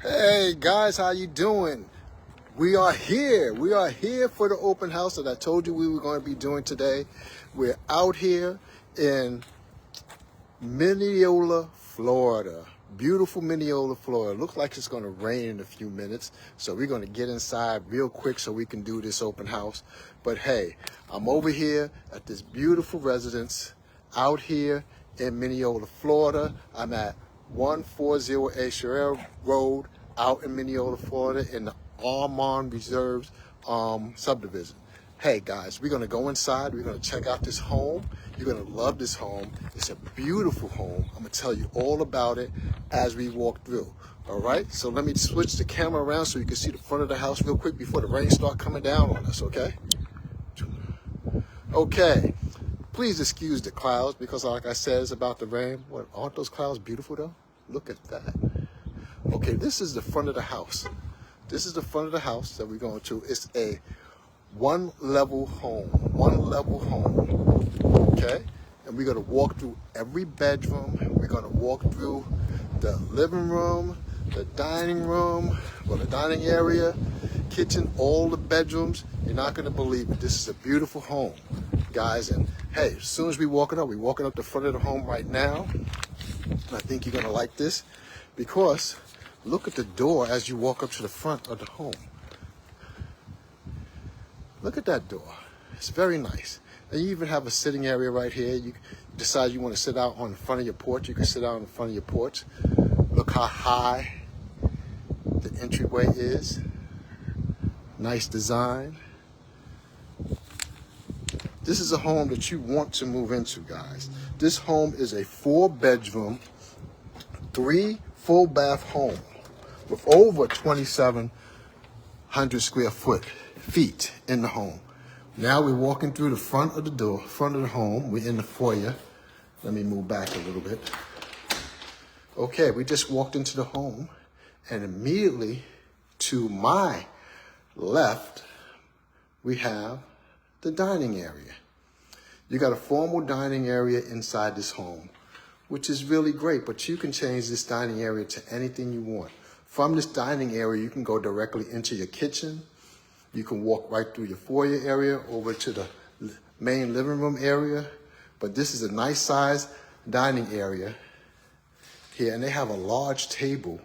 Hey guys, how you doing? We are here. We are here for the open house that I told you we were going to be doing today. We're out here in Minneola, Florida. Beautiful Minneola, Florida. Looks like it's going to rain in a few minutes, so we're going to get inside real quick so we can do this open house. But hey, I'm over here at this beautiful residence out here in Minneola, Florida. I'm at 140 Sherrill Road out in Minneola, Florida in the Armand Reserves subdivision. Hey guys, we're gonna go inside, we're gonna check out this home. You're gonna love this home. It's a beautiful home. I'm gonna tell you all about it as we walk through. All right, so let me switch the camera around so you can see the front of the house real quick before the rain start coming down on us, okay? Okay, please excuse the clouds because like I said, it's about to rain. What, aren't those clouds beautiful though? Look at that. Okay, this is the front of the house. This is the front of the house that we're going to. It's a one-level home, okay? And we're gonna walk through every bedroom. We're gonna walk through the living room, the dining room, well, the dining area, kitchen, all the bedrooms. You're not gonna believe it. This is a beautiful home, guys. And hey, as soon as we're walking up the front of the home right now. And I think you're gonna like this because look at the door as you walk up to the front of the home. Look at that door. It's very nice. And you even have a sitting area right here. You decide you want to sit out on the front of your porch. You can sit out in front of your porch. Look how high the entryway is. Nice design. This is a home that you want to move into, guys. This home is a 4-bedroom, 3 full bath home with over 2,700 square feet in the home. Now we're walking through the front of the door, front of the home. We're in the foyer. Let me move back a little bit. Okay, we just walked into the home, and immediately to my left, we have the dining area. You got a formal dining area inside this home, which is really great, but you can change this dining area to anything you want. From this dining area, you can go directly into your kitchen. You can walk right through your foyer area over to the main living room area. But this is a nice size dining area here. And they have a large table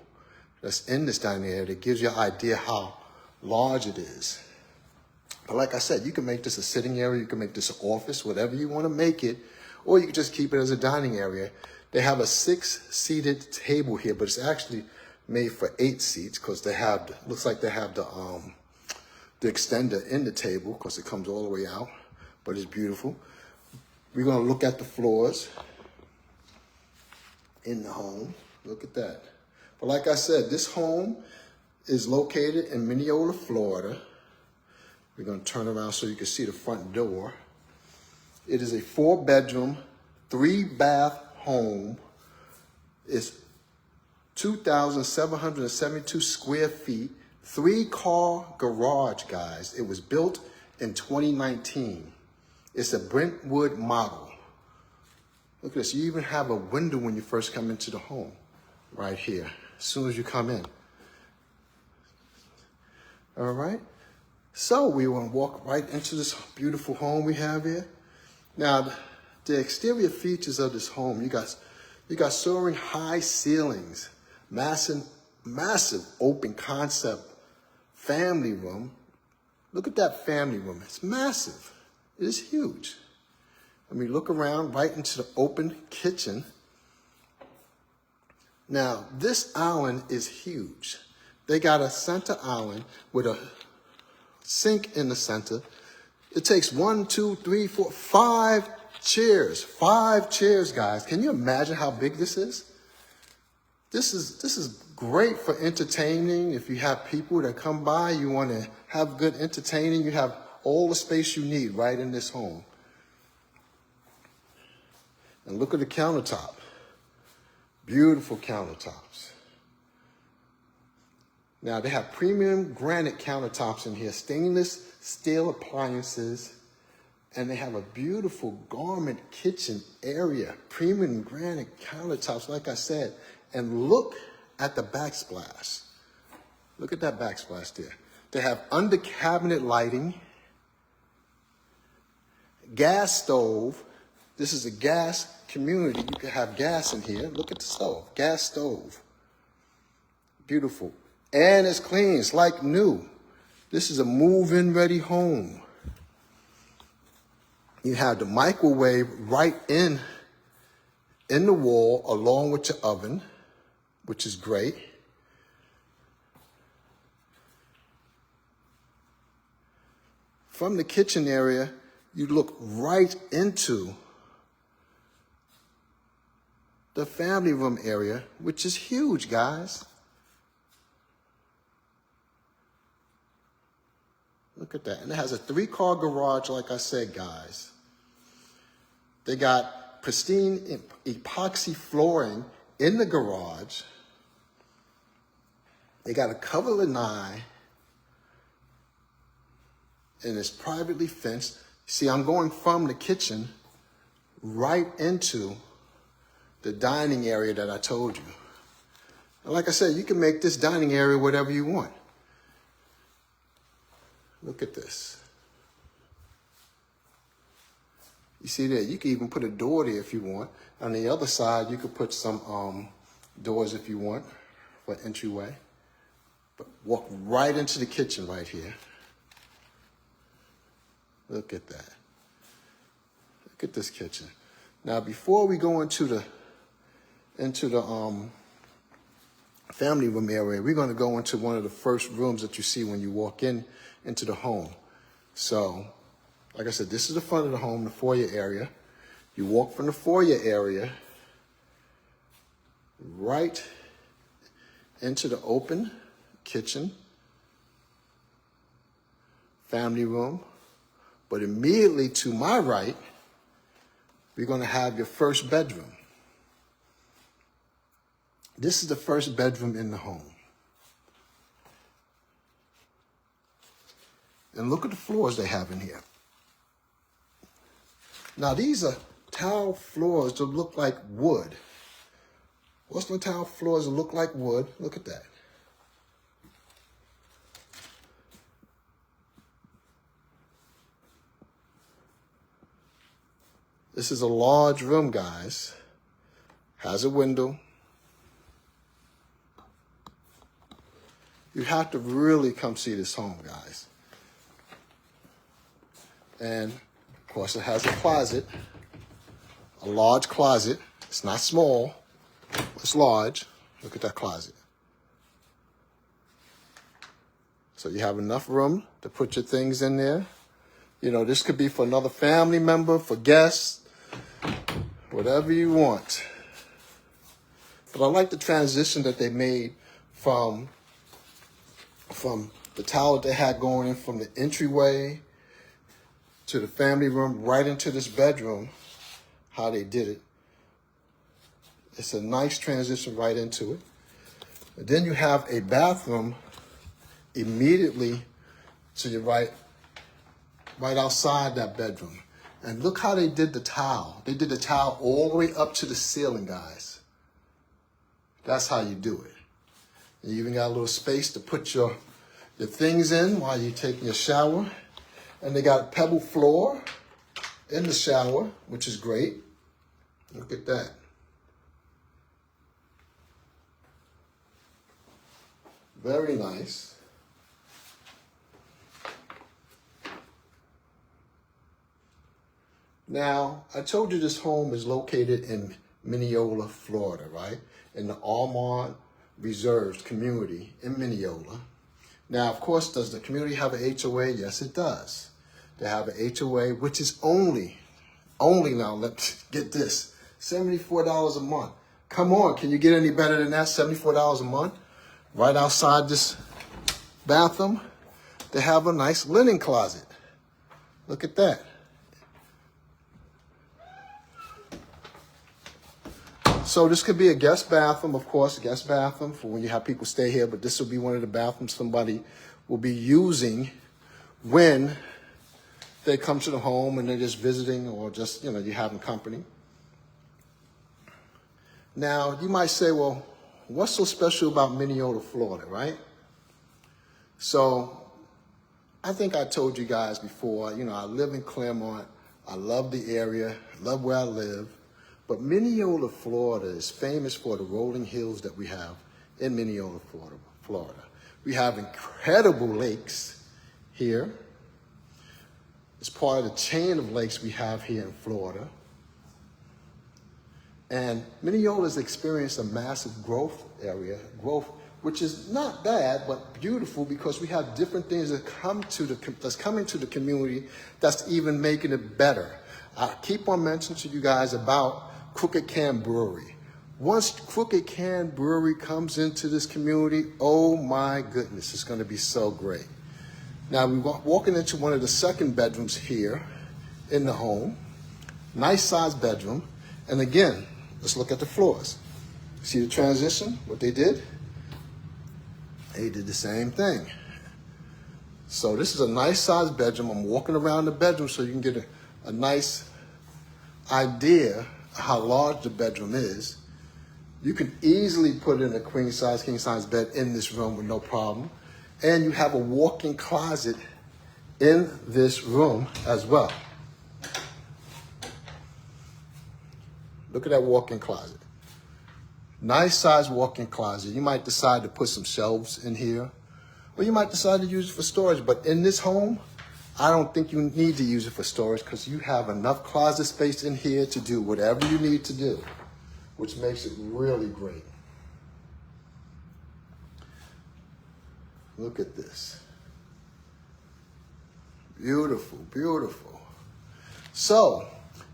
that's in this dining area that gives you an idea how large it is. But like I said, you can make this a sitting area. You can make this an office, whatever you want to make it. Or you can just keep it as a dining area. They have a 6-seated table here, but it's actually made for 8 seats because they have, looks like they have the extender in the table because it comes all the way out, but it's beautiful. We're gonna look at the floors in the home. Look at that. But like I said, this home is located in Minneola, Florida. We're gonna turn around so you can see the front door. It is a 4-bedroom, 3-bath home. It's 2,772 square feet. 3-car garage, guys. It was built in 2019. It's a Brentwood model. Look at this. You even have a window when you first come into the home, right here, as soon as you come in. All right. So we want to walk right into this beautiful home we have here. Now, the exterior features of this home, you got soaring high ceilings, massive open concept family room. Look at that family room. It's massive. It is huge. I mean, look around right into the open kitchen. Now, this island is huge. They got a center island with a sink in the center. It takes 1, 2, 3, 4, 5 chairs. 5 chairs, guys. Can you imagine how big this is? This is great for entertaining. If you have people that come by, you want to have good entertaining, you have all the space you need right in this home. And look at the countertop. Beautiful countertops. Now they have premium granite countertops in here, stainless steel appliances, and they have a beautiful garment kitchen area, premium granite countertops, like I said. And look at the backsplash. Look at that backsplash there. They have under cabinet lighting, gas stove. This is a gas community. You can have gas in here. Look at the stove, gas stove. Beautiful. And it's clean, it's like new. This is a move-in ready home. You have the microwave right in the wall along with your oven, which is great. From the kitchen area, you look right into the family room area, which is huge, guys. Look at that. And it has a 3-car garage, like I said, guys. They got pristine epoxy flooring in the garage. They got a cover lanai. And it's privately fenced. See, I'm going from the kitchen right into the dining area that I told you. And like I said, you can make this dining area whatever you want. Look at this. You see there, you can even put a door there if you want. On the other side, you could put some doors if you want for entryway. But walk right into the kitchen right here. Look at that. Look at this kitchen. Now, before we go into the family room area, we're going to go into one of the first rooms that you see when you walk into the home. So, like I said, this is the front of the home, the foyer area. You walk from the foyer area right into the open kitchen, family room. But immediately to my right, we're going to have your first bedroom. This is the first bedroom in the home. And look at the floors they have in here. Now, these are tile floors that look like wood. What's the tile floors that look like wood? Look at that. This is a large room, guys. Has a window. You have to really come see this home, guys. And, of course, it has a closet, a large closet. It's not small, it's large. Look at that closet. So you have enough room to put your things in there. You know, this could be for another family member, for guests, whatever you want. But I like the transition that they made from the tile that they had going in from the entryway to the family room right into this bedroom, how they did it. It's a nice transition right into it. And then you have a bathroom immediately to your right outside that bedroom. And look how they did the tile. They did the tile all the way up to the ceiling, guys. That's how you do it. And you even got a little space to put your things in while you're taking your shower. And they got a pebble floor in the shower, which is great. Look at that. Very nice. Now, I told you this home is located in Minneola, Florida, right? In the Almond Reserves community in Minneola. Now, of course, does the community have an HOA? Yes, it does. They have an HOA, which is only now, let's get this, $74 a month. Come on, can you get any better than that? $74 a month? Right outside this bathroom, they have a nice linen closet. Look at that. So this could be a guest bathroom, of course, a guest bathroom for when you have people stay here, but this will be one of the bathrooms somebody will be using when they come to the home and they're just visiting or just, you know, you're having company. Now, you might say, well, what's so special about Minneola, Florida, right? So I think I told you guys before, you know, I live in Claremont. I love the area, love where I live. But Minneola, Florida is famous for the rolling hills that we have in Minneola, Florida. We have incredible lakes here. It's part of the chain of lakes we have here in Florida. And Minneola has experienced a massive growth, which is not bad, but beautiful, because we have different things that's coming to the community that's even making it better. I keep on mentioning to you guys about Crooked Can Brewery. Once Crooked Can Brewery comes into this community, oh my goodness, it's going to be so great. Now we're walking into one of the second bedrooms here in the home. Nice sized bedroom. And again, let's look at the floors. See the transition, what they did? They did the same thing. So this is a nice sized bedroom. I'm walking around the bedroom so you can get a nice idea of how large the bedroom is. You can easily put in a queen size, king size bed in this room with no problem. And you have a walk-in closet in this room as well. Look at that walk-in closet. Nice size walk-in closet. You might decide to put some shelves in here, or you might decide to use it for storage. But in this home, I don't think you need to use it for storage, because you have enough closet space in here to do whatever you need to do, which makes it really great. Look at this. Beautiful, beautiful. So,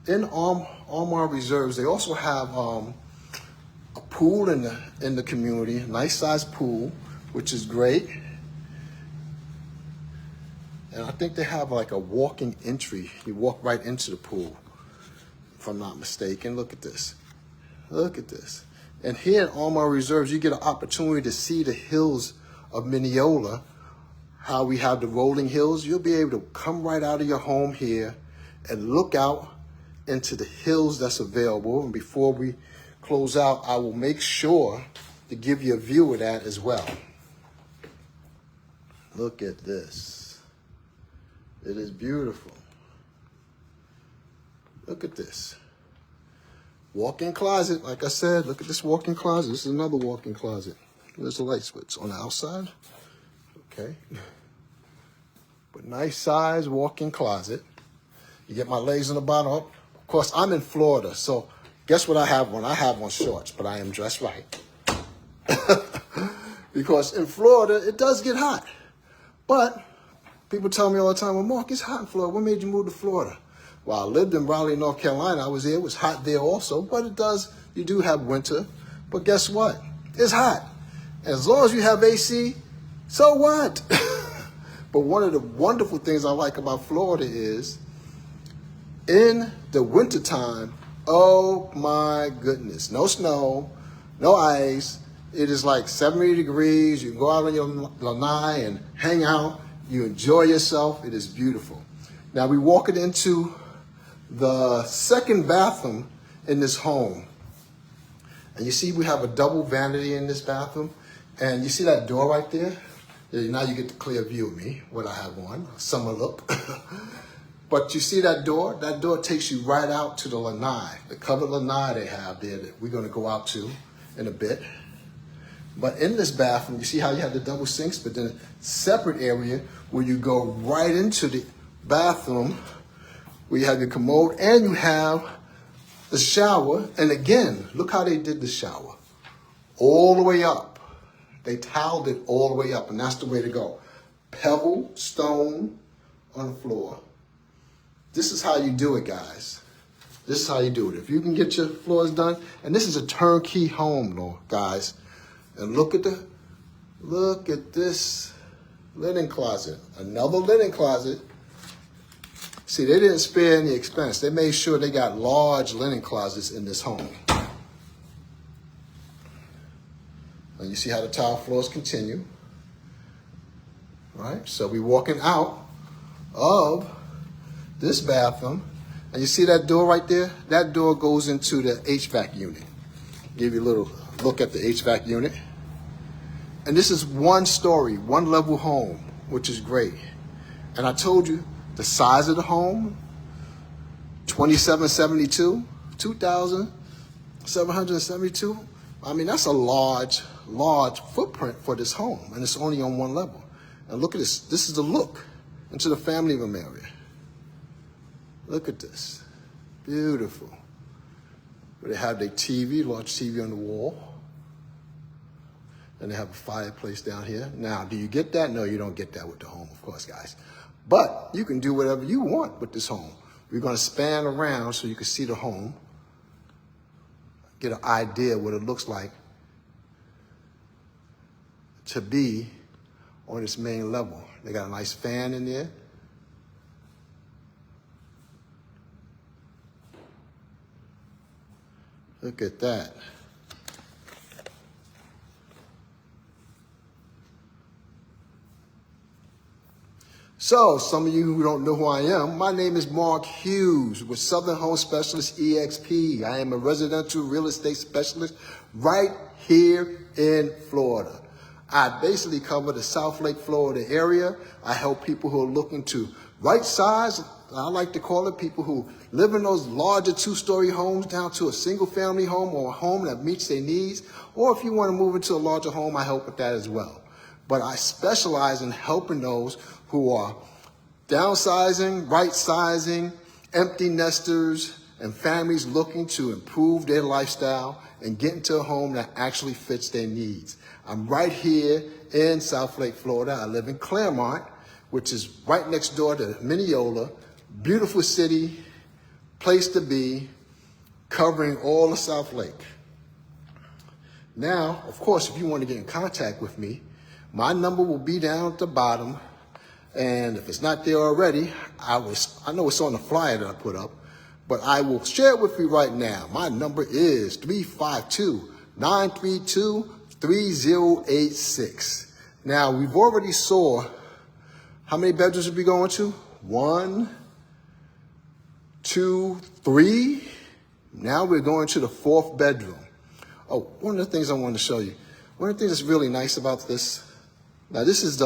in Almar Reserves, they also have a pool in the community, a nice sized pool, which is great. And I think they have like a walking entry. You walk right into the pool, if I'm not mistaken. Look at this. Look at this. And here at Almar Reserves, you get an opportunity to see the hills of Minneola, how we have the rolling hills. You'll be able to come right out of your home here and look out into the hills that's available. And before we close out, I will make sure to give you a view of that as well. Look at this. It is beautiful. Look at this. Walk-in closet, like I said, look at this walk-in closet. This is another walk-in closet. Where's the light switch? On the outside? Okay. But nice size walk-in closet. You get my legs on the bottom up. Of course, I'm in Florida, so guess what I have on? I have on shorts, but I am dressed right. Because in Florida, it does get hot. But people tell me all the time, well, Mark, it's hot in Florida. What made you move to Florida? Well, I lived in Raleigh, North Carolina. I was there. It was hot there also, but you do have winter. But guess what? It's hot. As long as you have AC, so what? But one of the wonderful things I like about Florida is in the wintertime, oh my goodness, no snow, no ice. It is like 70 degrees. You can go out on your lanai and hang out. You enjoy yourself. It is beautiful. Now we're walking into the second bathroom in this home. And you see we have a double vanity in this bathroom. And you see that door right there? Now you get the clear view of me, what I have on, summer look. But you see that door? That door takes you right out to the lanai, the covered lanai they have there that we're going to go out to in a bit. But in this bathroom, you see how you have the double sinks, but then a separate area where you go right into the bathroom, where you have your commode and you have the shower. And again, look how they did the shower. All the way up. They tiled it all the way up, and that's the way to go. Pebble, stone on the floor. This is how you do it, guys. This is how you do it. If you can get your floors done, and this is a turnkey home, though, guys. And look at this linen closet. Another linen closet. See, they didn't spare any expense. They made sure they got large linen closets in this home. And you see how the tile floors continue. Right? So we're walking out of this bathroom. And you see that door right there? That door goes into the HVAC unit. Give you a little look at the HVAC unit. And this is one story, one level home, which is great. And I told you the size of the home, 2772, 2,772. I mean, that's a large footprint for this home, and it's only on one level. And look at this. This is the look into the family room area. Look at this. Beautiful. They have their TV, large TV on the wall. And they have a fireplace down here. Now, do you get that? No, you don't get that with the home, of course, guys. But you can do whatever you want with this home. We're going to span around so you can see the home, get an idea what it looks like to be on this main level. They got a nice fan in there. Look at that. So, some of you who don't know who I am, my name is Mark Hughes with Southern Home Specialist EXP. I am a residential real estate specialist right here in Florida. I basically cover the South Lake, Florida area. I help people who are looking to right size, I like to call it, people who live in those larger two-story homes down to a single-family home or a home that meets their needs. Or if you want to move into a larger home, I help with that as well. But I specialize in helping those who are downsizing, right-sizing, empty nesters, and families looking to improve their lifestyle and get into a home that actually fits their needs. I'm right here in South Lake, Florida. I live in Claremont, which is right next door to Minneola. Beautiful city, place to be, covering all of South Lake. Now, of course, if you want to get in contact with me, my number will be down at the bottom. And if it's not there already, I know it's on the flyer that I put up, but I will share it with you right now. My number is 352-932-3086. Now, we've already saw how many bedrooms we'll be going to? 1, 2, 3. Now we're going to the 4th bedroom. Oh, one of the things I want to show you. One of the things that's really nice about this. Now, this is the,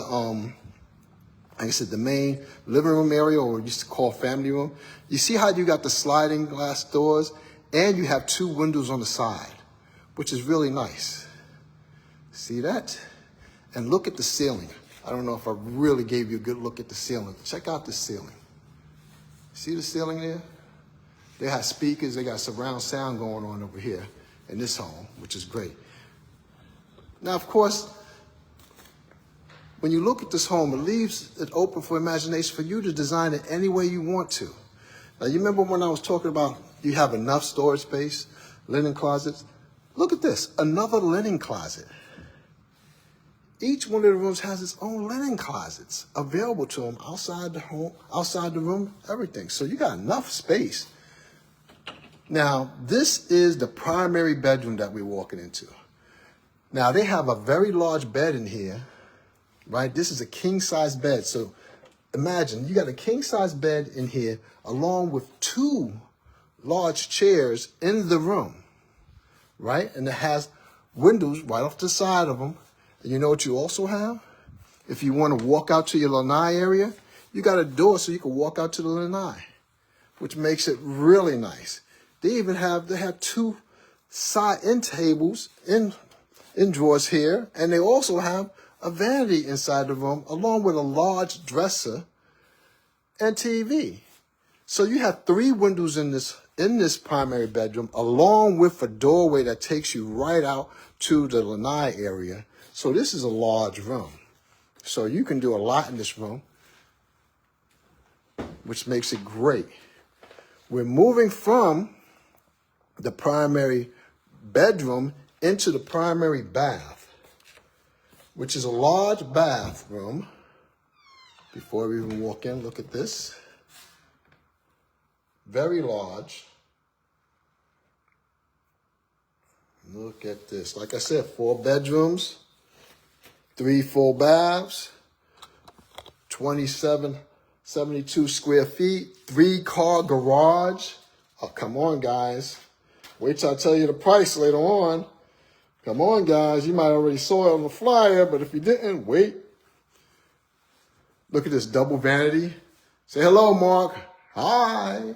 like I said, the main living room area, or what we used to call family room. You see how you got the sliding glass doors, and you have 2 windows on the side, which is really nice. See that? And look at the ceiling. I don't know if I really gave you a good look at the ceiling. Check out the ceiling. See the ceiling there? They have speakers. They got surround sound going on over here in this home, which is great. Now, of course, when you look at this home, it leaves it open for imagination for you to design it any way you want to. Now, you remember when I was talking about you have enough storage space, linen closets? Look at this, another linen closet. Each one of the rooms has its own linen closets available to them outside the home, outside the room, everything. So you got enough space. Now, this is the primary bedroom that we're walking into. Now, they have a very large bed in here. Right? This is a king-size bed. So imagine you got a king-size bed in here along with 2 large chairs in the room, right? And it has windows right off the side of them. And you know what you also have? If you want to walk out to your lanai area, you got a door so you can walk out to the lanai, which makes it really nice. They have 2 side end tables in drawers here, and they also have a vanity inside the room, along with a large dresser and TV. So you have 3 windows in this primary bedroom, along with a doorway that takes you right out to the lanai area. So this is a large room. So you can do a lot in this room, which makes it great. We're moving from the primary bedroom into the primary bath, which is a large bathroom. Before we even walk in, look at this. Very large. Look at this. Like I said, 4 bedrooms, 3 full baths, 2772 square feet, 3-car garage. Oh, come on, guys. Wait till I tell you the price later on. Come on, guys. You might already saw it on the flyer, but if you didn't, wait. Look at this double vanity. Say hello, Mark. Hi.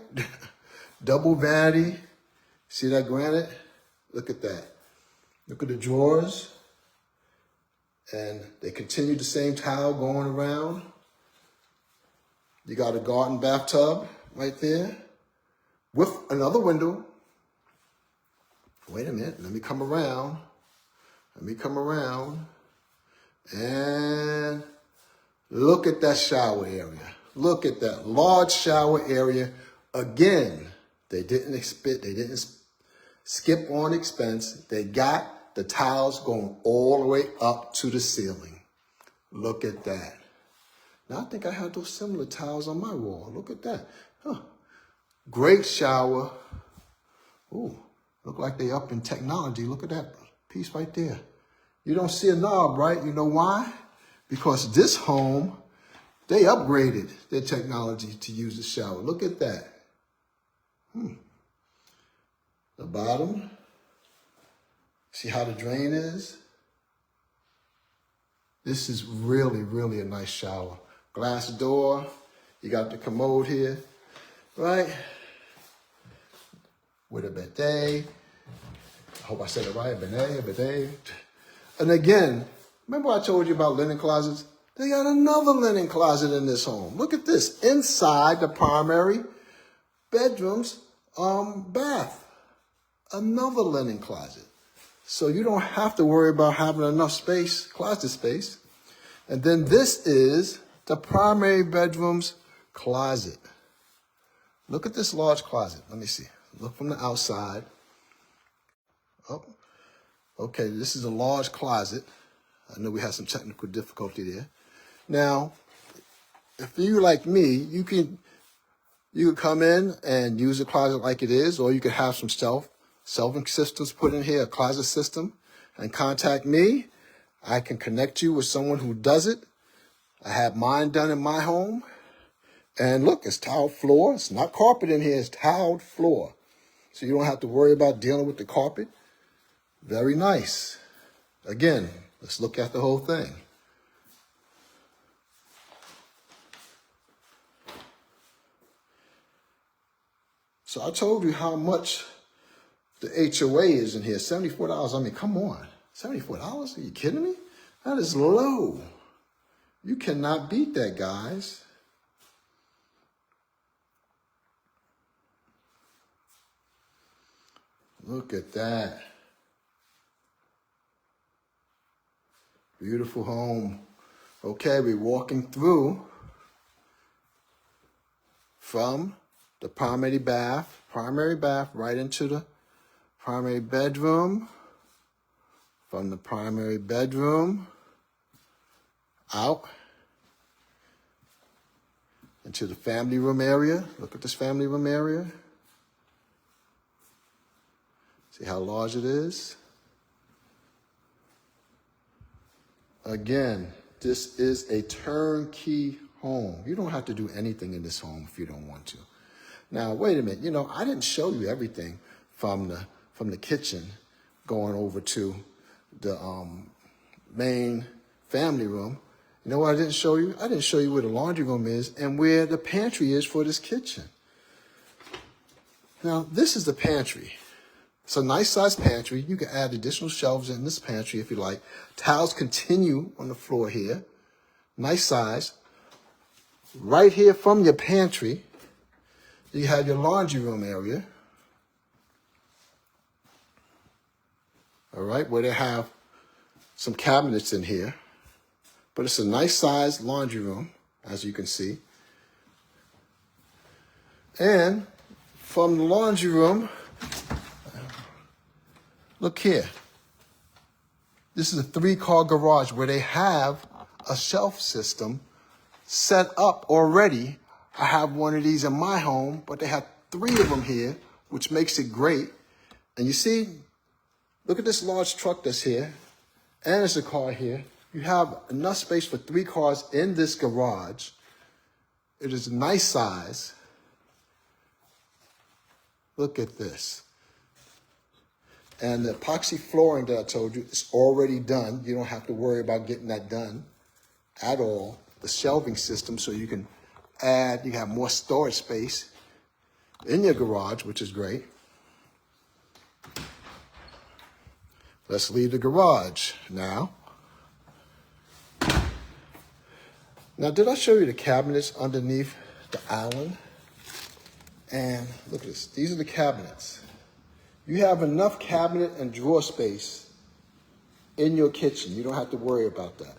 Double vanity. See that granite? Look at that. Look at the drawers. And they continue the same tile going around. You got a garden bathtub right there with another window. Wait a minute. Let me come around. Let me come around. And look at that shower area. Look at that large shower area. Again, they didn't skip on expense. They got the tiles going all the way up to the ceiling. Look at that. Now, I think I had those similar tiles on my wall. Look at that. Huh. Great shower. Ooh, look like they up in technology. Look at that piece right there. You don't see a knob, right? You know why? Because this home, they upgraded their technology to use the shower. Look at that. The bottom. See how the drain is? This is really, really a nice shower. Glass door. You got the commode here, right? With a bidet. I hope I said it right. Bidet. And again, remember I told you about linen closets? They got another linen closet in this home. Look at this. Inside the primary bedroom's bath. Another linen closet. So you don't have to worry about having enough space, closet space. And then this is the primary bedroom's closet. Look at this large closet. Let me see. Look from the outside. Oh, okay, this is a large closet. I know we had some technical difficulty there. Now, if you like me, you could come in and use the closet like it is, or you could have some shelving systems put in here, a closet system, and contact me. I can connect you with someone who does it. I have mine done in my home. And look, it's tiled floor. It's not carpet in here, it's tiled floor. So you don't have to worry about dealing with the carpet. Very nice. Again, let's look at the whole thing. So I told you how much the HOA is in here. $74. I mean, come on. $74? Are you kidding me? That is low. You cannot beat that, guys. Look at that. Beautiful home. Okay, we're walking through from the primary bath right into the primary bedroom. From the primary bedroom out into the family room area. Look at this family room area. See how large it is? Again, this is a turnkey home. You don't have to do anything in this home if you don't want to. Now, wait a minute. You know, I didn't show you everything from the kitchen going over to the main family room. You know what I didn't show you? I didn't show you where the laundry room is and where the pantry is for this kitchen. Now, this is the pantry. It's a nice sized pantry. You can add additional shelves in this pantry if you like. Towels continue on the floor here. Nice size. Right here from your pantry, you have your laundry room area. All right, where they have some cabinets in here. But it's a nice sized laundry room, as you can see. And from the laundry room, look here. This is a 3-car garage where they have a shelf system set up already. I have one of these in my home, but they have 3 of them here, which makes it great. And you see, look at this large truck that's here, and there's a car here. You have enough space for 3 cars in this garage. It is a nice size. Look at this. And the epoxy flooring that I told you is already done. You don't have to worry about getting that done at all. The shelving system, so you can add, you have more storage space in your garage, which is great. Let's leave the garage now. Now, did I show you the cabinets underneath the island? And look at this. These are the cabinets. You have enough cabinet and drawer space in your kitchen. You don't have to worry about that.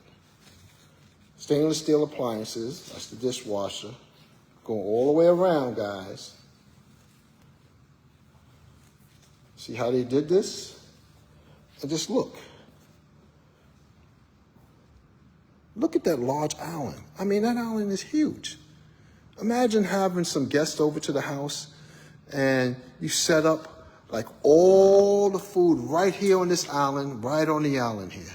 Stainless steel appliances. That's the dishwasher. Going all the way around, guys. See how they did this? And just look. Look at that large island. I mean, that island is huge. Imagine having some guests over to the house and you set up like all the food right here on this island, right on the island here.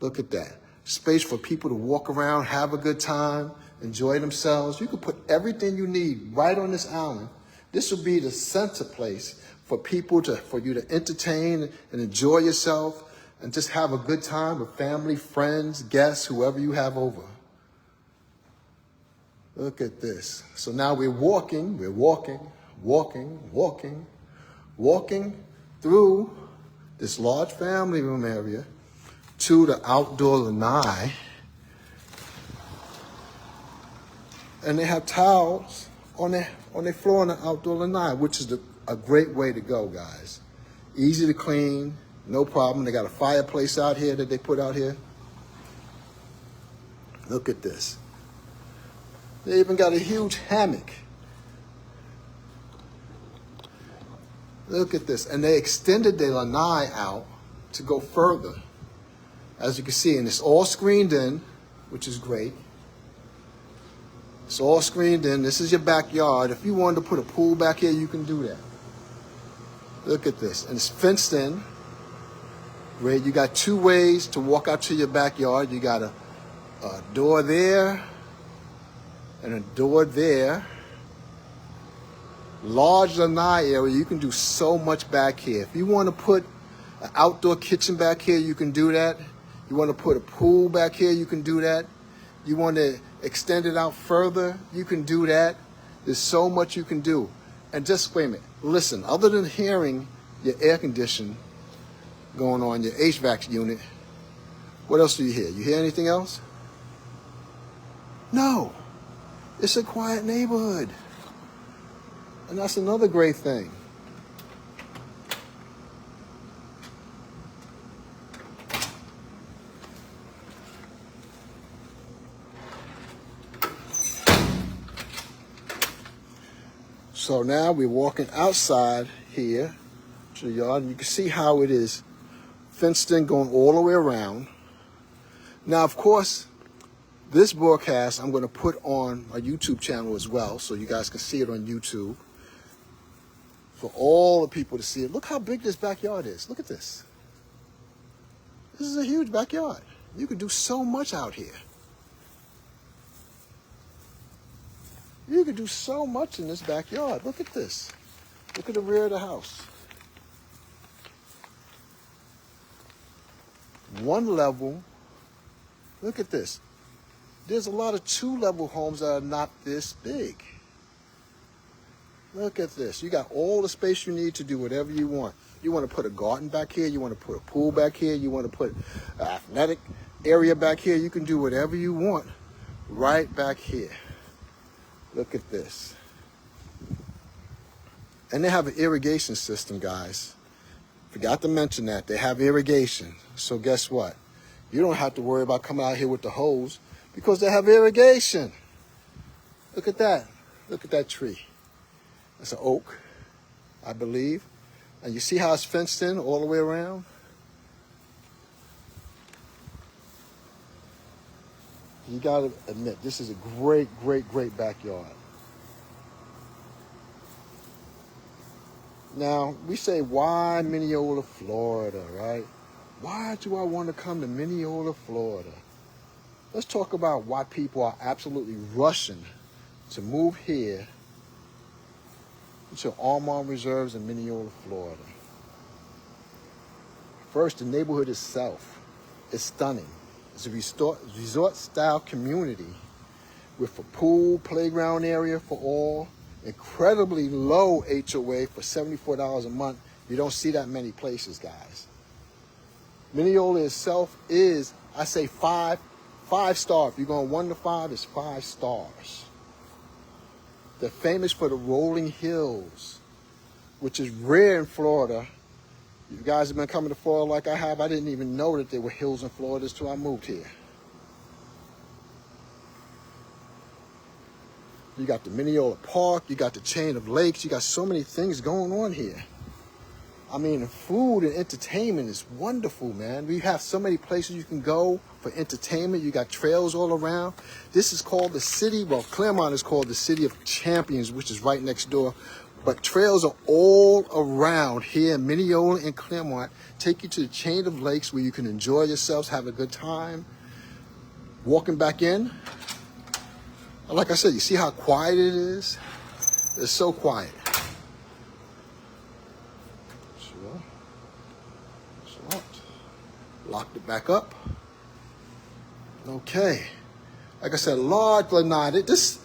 Look at that. Space for people to walk around, have a good time, enjoy themselves. You could put everything you need right on this island. This would be the center place for people for you to entertain and enjoy yourself and just have a good time with family, friends, guests, whoever you have over. Look at this. So now we're walking through this large family room area to the outdoor lanai. And they have towels on their floor in the outdoor lanai, which is a great way to go, guys. Easy to clean, no problem. They got a fireplace out here that they put out here. Look at this. They even got a huge hammock. Look at this. And they extended their lanai out to go further. As you can see, and it's all screened in, which is great. It's all screened in. This is your backyard. If you wanted to put a pool back here, you can do that. Look at this. And it's fenced in. Right? You got two ways to walk out to your backyard. You got a door there and a door there. Large lanai area. You can do so much back here. If you want to put an outdoor kitchen back here, you can do that. You want to put a pool back here, you can do that. You want to extend it out further, you can do that. There's so much you can do. And just wait a minute. Listen, other than hearing your air conditioning going on, your HVAC unit, what else do you hear? You hear anything else? No. It's a quiet neighborhood. And that's another great thing. So now we're walking outside here to the yard, and you can see how it is fenced in going all the way around. Now, of course, this broadcast I'm going to put on my YouTube channel as well, so you guys can see it on YouTube for all the people to see it. Look how big this backyard is. Look at this. This is a huge backyard. You can do so much out here. You can do so much in this backyard. Look at this. Look at the rear of the house. One level. Look at this. There's a lot of two-level homes that are not this big. Look at this. You got all the space you need to do whatever you want. You want to put a garden back here. You want to put a pool back here. You want to put an athletic area back here. You can do whatever you want right back here. Look at this. And they have an irrigation system, guys. Forgot to mention that. They have irrigation. So guess what? You don't have to worry about coming out here with the hose because they have irrigation. Look at that. Look at that tree. It's an oak, I believe. And you see how it's fenced in all the way around? You got to admit, this is a great, great, great backyard. Now, we say, why Minneola, Florida, right? Why do I want to come to Minneola, Florida? Let's talk about why people are absolutely rushing to move here to Almond Reserves in Minneola, Florida. First, the neighborhood itself is stunning. It's a resort-style community with a pool, playground area for all, incredibly low HOA for $74 a month. You don't see that many places, guys. Minneola itself is, I say, five star. If you're going 1 to 5, it's 5 stars. They're famous for the rolling hills, which is rare in Florida. You guys have been coming to Florida like I have. I didn't even know that there were hills in Florida until I moved here. You got the Minneola Park, you got the chain of lakes, you got so many things going on here. I mean, food and entertainment is wonderful, man. We have so many places you can go for entertainment. You got trails all around. This is called the city, well, Claremont is called the City of Champions, which is right next door. But trails are all around here in Minneola and Claremont. Take you to the chain of lakes where you can enjoy yourselves, have a good time. Walking back in, like I said, you see how quiet it is? It's so quiet. Locked it back up. Okay. Like I said, large lanai. This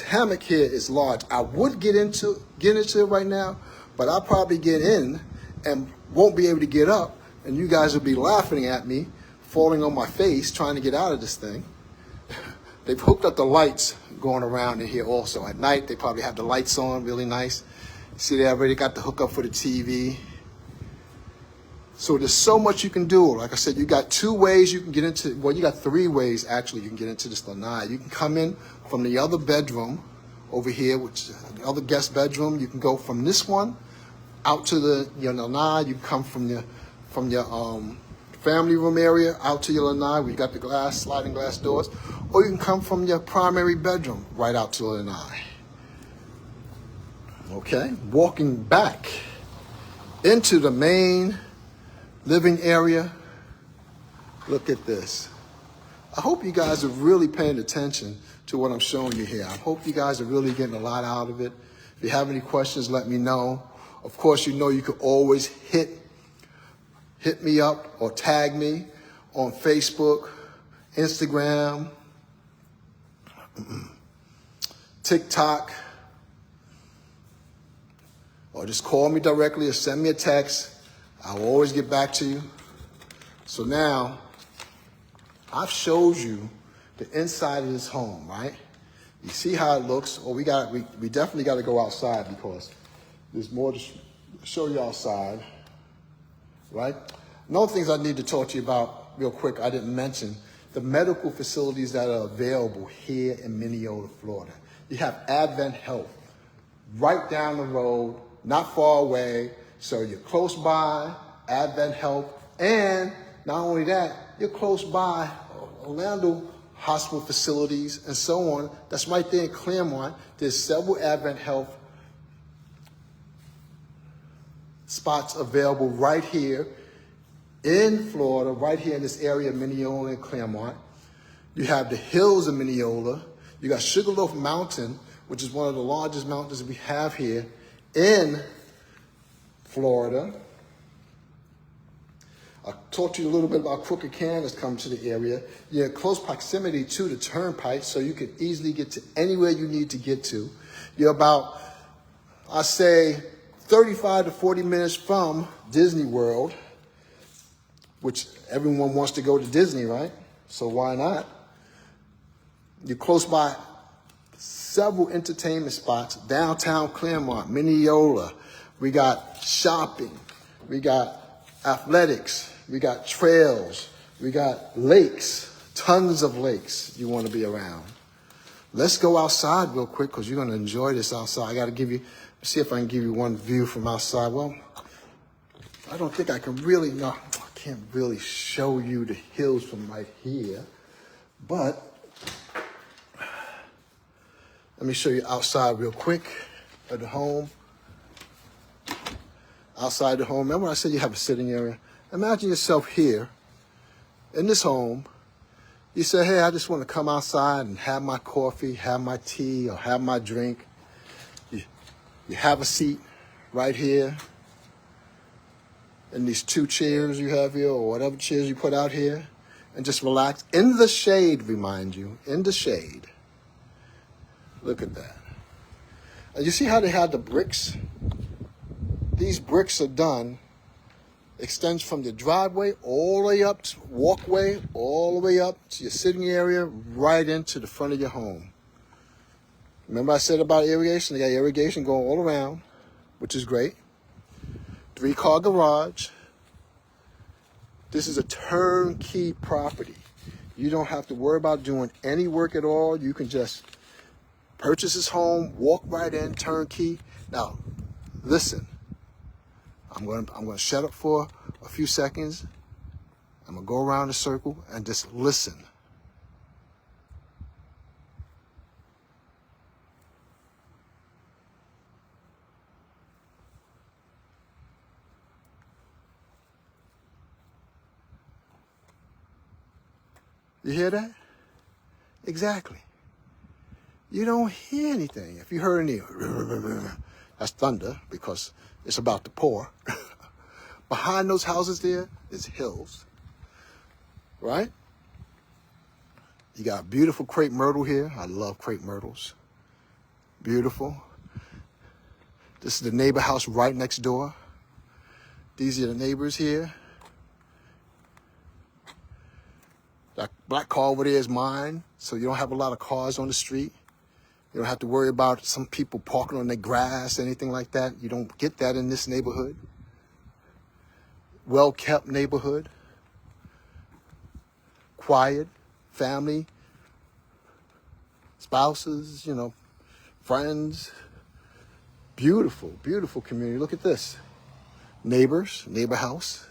hammock here is large. I would get into it right now, but I'll probably get in and won't be able to get up, and you guys will be laughing at me, falling on my face, trying to get out of this thing. They've hooked up the lights going around in here also. At night, they probably have the lights on, really nice. See, they already got the hookup for the TV. So there's so much you can do. Like I said, you got 2 ways you can get into, well, you got 3 ways actually you can get into this lanai. You can come in from the other bedroom over here, which is the other guest bedroom. You can go from this one out to your lanai. You can come from your family room area out to your lanai where you got the sliding glass doors, or you can come from your primary bedroom right out to the lanai. Okay, walking back into the main living area. Look at this. I hope you guys are really paying attention to what I'm showing you here. I hope you guys are really getting a lot out of it. If you have any questions, let me know. Of course, you know you can always hit me up or tag me on Facebook, Instagram, TikTok, or just call me directly or send me a text. I will always get back to you. So now, I've showed you the inside of this home, right? You see how it looks. Or we definitely got to go outside because there's more to show you outside, right? Another things I need to talk to you about real quick, I didn't mention, the medical facilities that are available here in Minneola, Florida. You have Advent Health right down the road, not far away. So you're close by, Advent Health, and not only that, you're close by Orlando hospital facilities and so on. That's right there in Claremont. There's several Advent Health spots available right here in Florida, right here in this area of Minneola and Claremont. You have the hills of Minneola. You got Sugarloaf Mountain, which is one of the largest mountains we have here in Florida. I'll talk to you a little bit about Crooked Can that's come to the area. You're in close proximity to the turnpike, so you can easily get to anywhere you need to get to. You're about, I say, 35 to 40 minutes from Disney World, which everyone wants to go to Disney, right? So why not? You're close by several entertainment spots, downtown Claremont, Minneola. We got shopping, we got athletics, we got trails, we got lakes, tons of lakes you want to be around. Let's go outside real quick because you're going to enjoy this outside. I got to give you, see if I can give you one view from outside. Well, I don't think I can really, no, I can't really show you the hills from right here, but let me show you outside real quick of the home. Outside the home, remember when I said you have a sitting area? Imagine yourself here in this home. You say, hey, I just want to come outside and have my coffee, have my tea, or have my drink. You have a seat right here. and these 2 chairs you have here, or whatever chairs you put out here, and just relax in the shade, remind you, in the shade. Look at that. And you see how they had the bricks? These bricks are done, extends from the driveway all the way up, walkway, all the way up to your sitting area, right into the front of your home. Remember I said about irrigation? They got irrigation going all around, which is great. 3-car garage. This is a turnkey property. You don't have to worry about doing any work at all. You can just purchase this home, walk right in, turnkey. Now, listen. I'm gonna shut up for a few seconds. I'm gonna go around the circle and just listen. You hear that? Exactly. You don't hear anything. If you heard any, that's thunder because it's about to pour. Behind those houses there is hills, right? You got beautiful crepe myrtle here. I love crepe myrtles. Beautiful. This is the neighbor house right next door. These are the neighbors here. That black car over there is mine, so you don't have a lot of cars on the street. You don't have to worry about some people parking on their grass, anything like that. You don't get that in this neighborhood. Well-kept neighborhood. Quiet, family, spouses, friends. Beautiful, beautiful community. Look at this. Neighbors, neighbor house.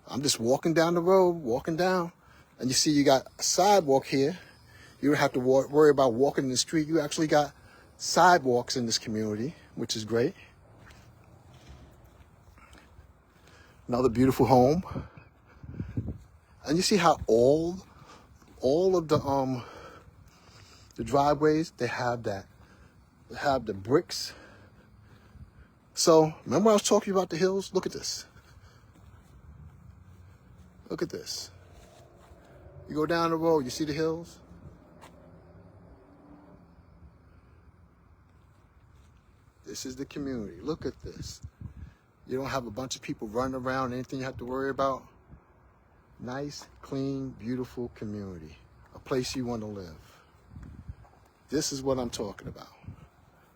I'm just walking down the road, walking down. And you see you got a sidewalk here. You don't have to worry about walking in the street. You actually got sidewalks in this community, which is great. Another beautiful home. And you see how all of the driveways, they have that. They have the bricks. So remember I was talking about the hills? Look at this. Look at this. You go down the road, you see the hills? This is the community. Look at this. You don't have a bunch of people running around, anything you have to worry about. Nice, clean, beautiful community. A place you want to live. This is what I'm talking about.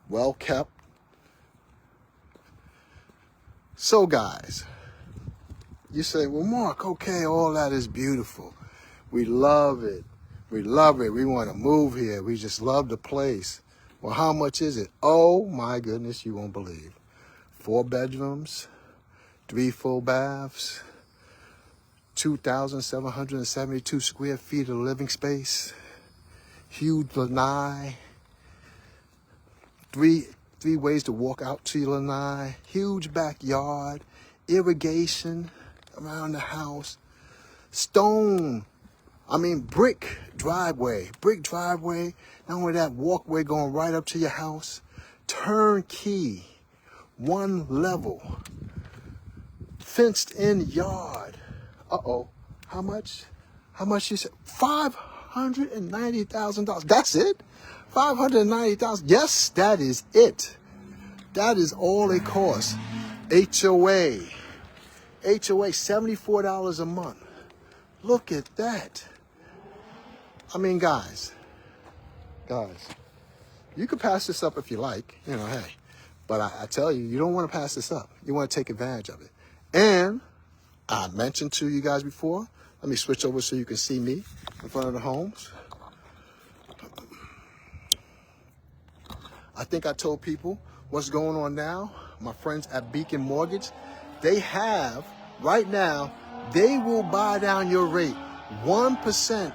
Well kept. So guys, you say, well, Mark, okay, all that is beautiful. We love it. We love it. We want to move here. We just love the place. Well, how much is it? Oh, my goodness, you won't believe. 4 bedrooms, 3 full baths, 2,772 square feet of living space, huge lanai, three ways to walk out to your lanai, huge backyard, irrigation around the house, brick driveway. Not only that, walkway going right up to your house. Turnkey, 1 level, fenced in yard. Uh-oh, how much? How much you said? $590,000. That's it? $590,000. Yes, that is it. That is all it costs. HOA, $74 a month. Look at that. I mean, guys, you can pass this up if you like, hey. But I tell you, you don't want to pass this up. You want to take advantage of it. And I mentioned to you guys before, let me switch over so you can see me in front of the homes. I think I told people what's going on now. My friends at Beacon Mortgage, they have, right now, they will buy down your rate 1%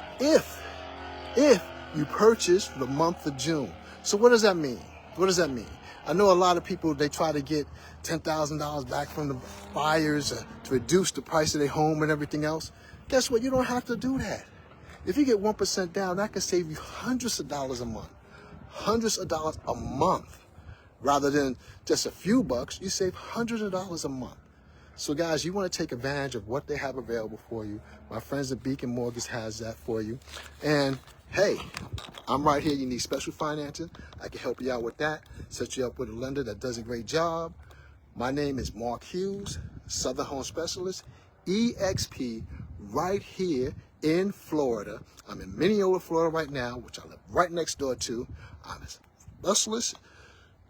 if you purchase for the month of June. So what does that mean? What does that mean? I know a lot of people, they try to get $10,000 back from the buyers to reduce the price of their home and everything else. Guess what? You don't have to do that. If you get 1% down, that can save you hundreds of dollars a month. Hundreds of dollars a month. Rather than just a few bucks, you save hundreds of dollars a month. So guys, you want to take advantage of what they have available for you. My friends at Beacon Mortgage has that for you. And hey, I'm right here. You need special financing, I can help you out with that. Set you up with a lender that does a great job. My name is Mark Hughes, Southern Home Specialist, EXP, right here in Florida. I'm in Minneola, Florida right now, which I live right next door to. I'm a specialist,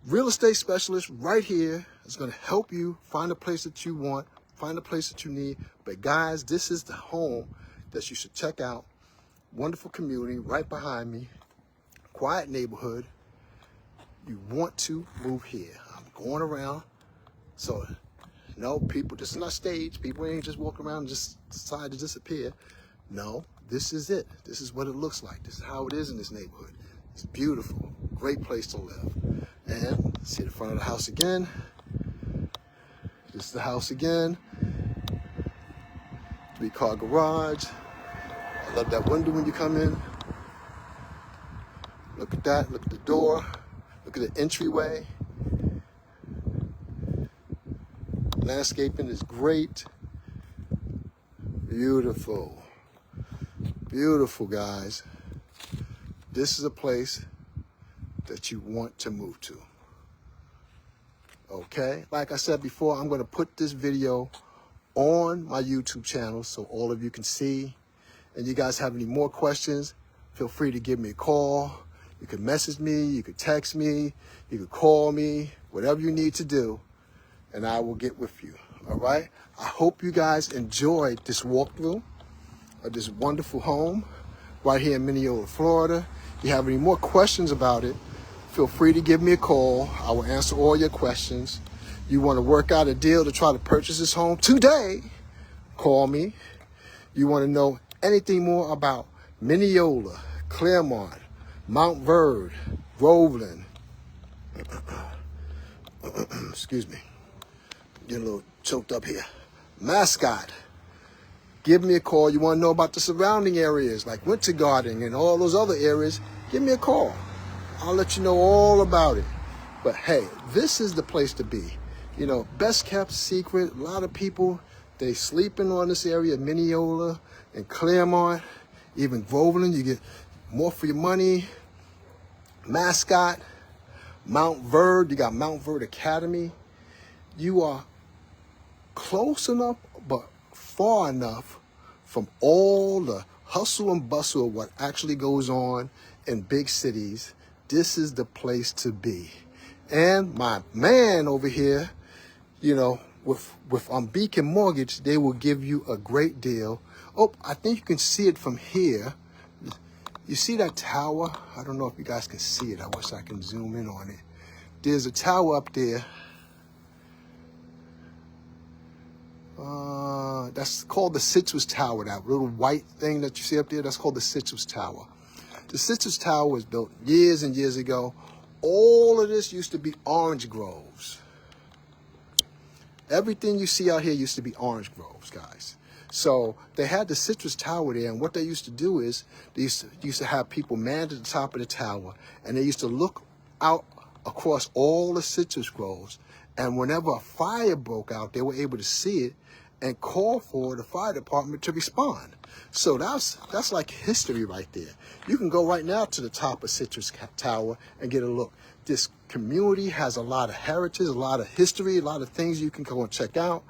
real estate specialist right here. It's going to help you find a place that you want, find a place that you need. But guys, this is the home that you should check out. Wonderful community right behind me. Quiet neighborhood. You want to move here. I'm going around. So, no, people, this is not staged. People ain't just walking around and just decide to disappear. No, this is it. This is what it looks like. This is how it is in this neighborhood. It's beautiful. Great place to live. And see the front of the house again. This is the house again. 3-car garage. I love that window when you come in. Look at that. Look at the door. Look at the entryway. Landscaping is great. Beautiful. Beautiful, guys. This is a place that you want to move to. Okay? Like I said before, I'm going to put this video on my YouTube channel so all of you can see. And you guys have any more questions, feel free to give me a call. You can message me, you can text me, you can call me, whatever you need to do, and I will get with you. All right? I hope you guys enjoyed this walkthrough of this wonderful home right here in Minneola, Florida. If you have any more questions about it, feel free to give me a call. I will answer all your questions. You want to work out a deal to try to purchase this home today, call me. You want to know anything more about Minneola, Claremont, Mount Verde, Groveland, excuse me, getting a little choked up here, Mascot, give me a call. You want to know about the surrounding areas like Winter Garden and all those other areas, give me a call. I'll let you know all about it. But hey, this is the place to be. You know, best kept secret. A lot of people, they sleeping on this area, Minneola and Claremont, even Groveland. You get more for your money. Mascot, Mount Verde, you got Mount Verde Academy. You are close enough, but far enough from all the hustle and bustle of what actually goes on in big cities. This is the place to be. And my man over here, you know, with Beacon Mortgage, they will give you a great deal. Oh, I think you can see it from here. You see that tower? I don't know if you guys can see it. I wish I can zoom in on it. There's a tower up there. That's called the Citrus Tower, that little white thing that you see up there, that's called the Citrus Tower. The Citrus Tower was built years and years ago. All of this used to be orange groves. Everything you see out here used to be orange groves, guys. So they had the Citrus Tower there, and what they used to do is they used to have people manned at the top of the tower, and they used to look out across all the citrus groves, and whenever a fire broke out, they were able to see it and call for the fire department to respond. So that's like history right there. You can go right now to the top of Citrus Tower and get a look. This community has a lot of heritage, a lot of history, a lot of things you can go and check out.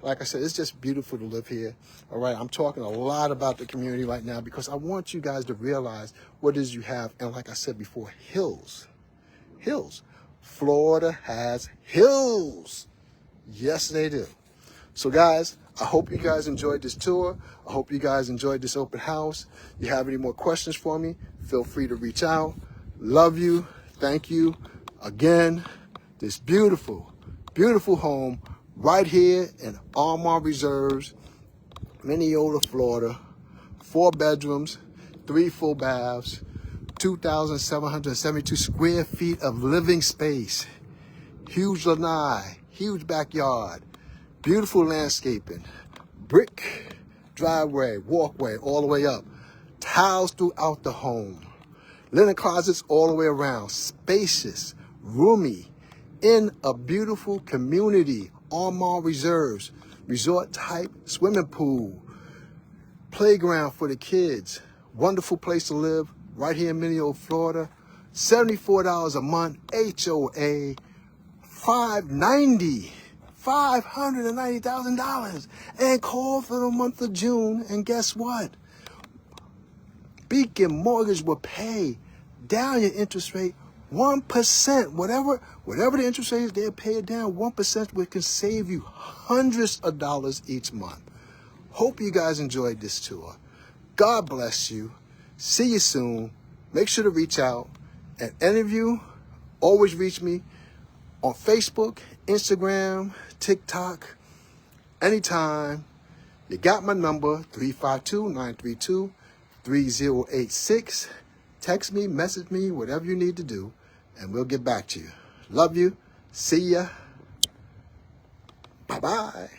Like I said, it's just beautiful to live here. All right, I'm talking a lot about the community right now because I want you guys to realize what it is you have. And like I said before, hills. Hills. Florida has hills. Yes, they do. So guys, I hope you guys enjoyed this tour. I hope you guys enjoyed this open house. If you have any more questions for me, feel free to reach out. Love you. Thank you. Again, this beautiful, beautiful home right here in Armor Reserves, Minneola, Florida. 4 bedrooms, 3 full baths, 2,772 square feet of living space. Huge lanai, huge backyard, beautiful landscaping, brick driveway, walkway all the way up, tiles throughout the home, linen closets all the way around, spacious, roomy, in a beautiful community, Armor Reserves. resort type swimming pool, playground for the kids, wonderful place to live right here in Minneola, Florida. $74 a month, HOA, $590,000, and call for the month of June. And guess what? Beacon Mortgage will pay down your interest rate 1%. Whatever the interest rate is, they'll pay it down 1%, which can save you hundreds of dollars each month. Hope you guys enjoyed this tour. God bless you. See you soon. Make sure to reach out. And any of you, always reach me on Facebook, Instagram, TikTok, anytime. You got my number, 352-932-3086. Text me, message me, whatever you need to do, and we'll get back to you. Love you. See ya. Bye-bye.